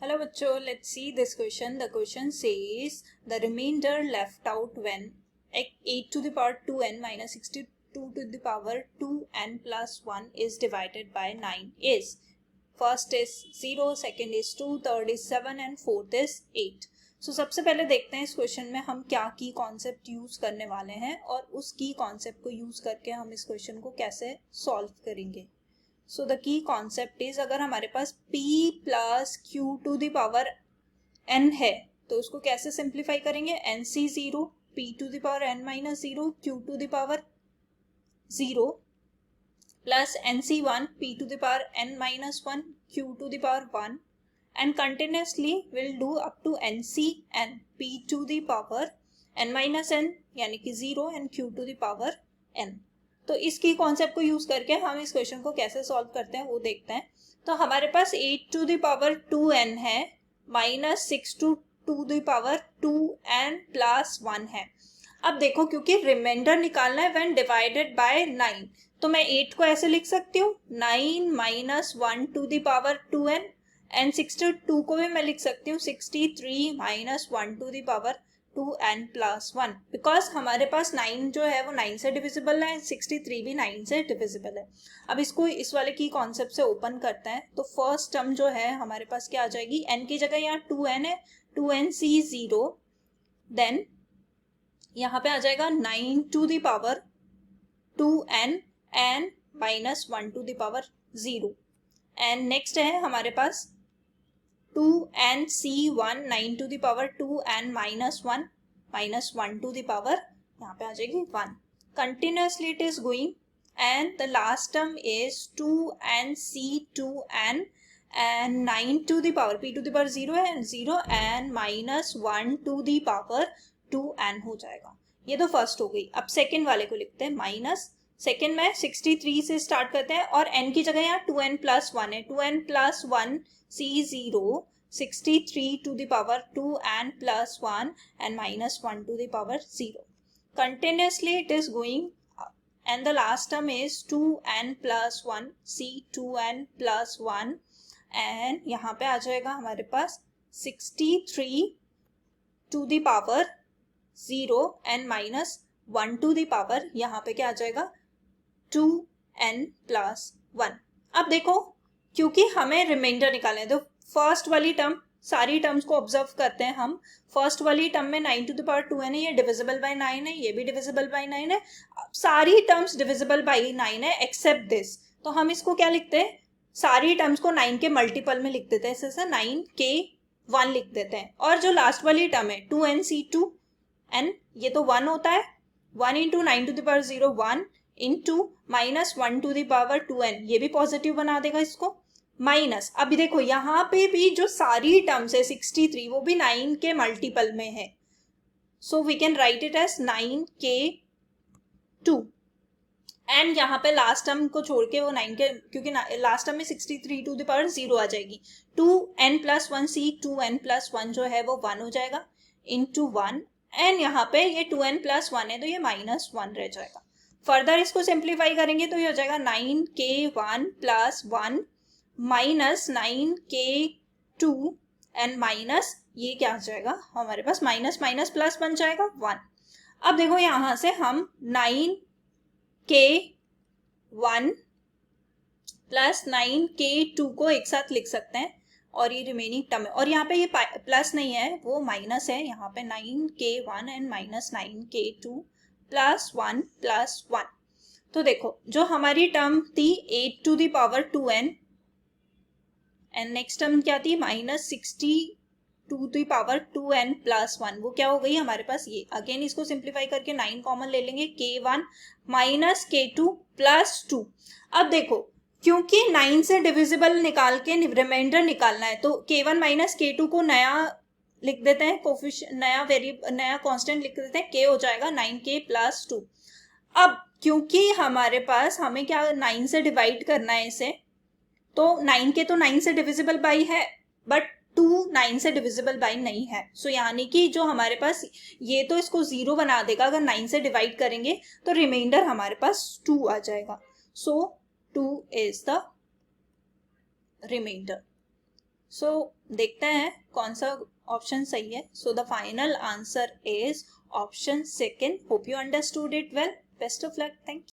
Hello bachcho, let's see this question. The question says the remainder left out when 8 to the power 2n minus 62 to the power 2n plus 1 is divided by 9 is. First is 0, second is 2, third is 7 and fourth is 8. So सबसे पहले देखते हैं इस question में हम क्या की concept use करने वाले हैं और उस की कॉन्सेप्ट को यूज करके हम इस क्वेश्चन को कैसे सॉल्व करेंगे. So the key concept is अगर हमारे पास p plus q to the power n है तो उसको कैसे सिंप्लीफाई करेंगे. nc0 p to the power n minus 0 q to the power 0 plus nc1 p to the power n minus 1 q to the power 1 and continuously will do up to nc and p to the power n minus n यानी कि 0 and q to the power n. तो इसकी concept को use करके हम इस question को कैसे सॉल्व करते हैं वो देखते हैं. तो हमारे पास 8 टू द पावर 2n है minus 6 to the power 2n plus 1 है. अब देखो क्योंकि रिमाइंडर निकालना है व्हेन डिवाइडेड बाय 9 तो मैं 8 को ऐसे लिख सकती हूँ 9 minus 1 to the power 2n and 62 को भी मैं लिख सकती हूँ 63 minus 1 to the power 2n plus 1 because हमारे पास 9 जो है वो 9 से डिविजिबल है, 63 भी 9 से डिविजिबल है. अब इसको इस वाले की कॉन्सेप्ट से ओपन करते हैं तो फर्स्ट टर्म जो है हमारे पास क्या आ जाएगी. n की जगह यहाँ 2n है 2nc0 देन यहाँ पे आ जाएगा 9 to the power 2n and minus 1 to the power 0 and next है हमारे पास 2nc1 9 to the power 2n minus 1 minus 1 to the power यहाँ पे आ जाएगी 1. Continuously it is going and the last term is 2nc2n and 9 to the power p to the power 0 है 0 and minus 1 to the power 2n हो जाएगा. ये तो first हो गई. अब सेकेंड वाले को लिखते हैं माइनस. सेकेंड में 63 से स्टार्ट करते हैं और n की जगह यहाँ 2n प्लस 1 है 2n plus 1 c0 63 to the power 2n plus 1 and minus 1 to the power 0. Continuously it is going up and the last term is 2n plus 1 c2n plus 1 and यहाँ पे आ जाएगा हमारे पास 63 to the power 0 and minus 1 to the power यहाँ पे क्या आ जाएगा 2n plus 1. अब देखो क्योंकि हमें रिमाइंडर निकालना है तो फर्स्ट वाली टर्म सारी टर्म्स को ऑब्जर्व करते हैं हम. फर्स्ट वाली टर्म में 9 टू द पावर 2n है, ये डिविजिबल बाय 9 है, ये भी डिविजिबल बाय 9 है, सारी टर्म्स डिविजिबल बाय 9 है एक्सेप्ट दिस. तो हम इसको क्या लिखते हैं सारी टर्म्स को 9 के मल्टीपल में लिख देते हैं. ऐसे 9 के 1 लिख देते हैं. और जो लास्ट वाली टर्म है 2nc2n ये तो 1 होता है 1 into 9 to the power 0 1 into minus 1 to the power 2n ये भी पॉजिटिव बना देगा इसको माइनस. अभी देखो यहाँ पे भी जो सारी टर्म्स है 63 वो भी 9 के मल्टीपल में है so we can write it as 9k2 and यहाँ पे लास्ट टर्म को छोड़ के वो 9 के क्योंकि लास्ट टर्म में 63 टू द पावर 0 आ जाएगी 2n plus 1 c 2n plus 1 जो है वो 1 हो जाएगा इंटू 1 एंड यहाँ पे ये 2n प्लस 1 है तो ये माइनस 1 रह जाएगा. फर्दर इसको सिंप्लीफाई करेंगे तो ये हो जाएगा 9k1 plus 1 minus 9k2 and minus ये क्या आ जाएगा हमारे पास माइनस माइनस प्लस बन जाएगा 1. अब देखो यहां से हम 9k1 प्लस 9k2 को एक साथ लिख सकते हैं और ये रिमेनिंग टर्म है और यहाँ पे ये प्लस नहीं है वो माइनस है. यहाँ पे 9k1 and minus 9k2 plus 1 plus 1. तो देखो जो हमारी टर्म थी 8 to the power 2n and next term क्या थी minus 60 to the power 2n plus 1 वो क्या हो गई हमारे पास ये. अगेन इसको सिंप्लीफाई करके 9 कॉमन ले लेंगे k1 माइनस k2 प्लस 2. अब देखो क्योंकि 9 से डिविजिबल निकाल के रिमाइंडर निकालना है तो k1 माइनस k2 को नया लिख देते हैं कोफिशिएंट नया कांस्टेंट लिख देते हैं k हो जाएगा 9k प्लस 2. अब क्योंकि हमारे पास हमें क्या 9 से डिवाइड करना है इसे तो 9 के तो 9 से डिविजिबल बाई है बट 2 9 से डिविजिबल बाई नहीं है. सो यानी कि जो हमारे पास ये तो इसको 0 बना देगा अगर 9 से डिवाइड करेंगे तो रिमाइंडर हमारे पास 2 आ जाएगा. सो 2 is the remainder. सो देखते हैं कौन सा ऑप्शन सही है. So the final answer is option second. Hope you understood it well. Best of luck. Thank you.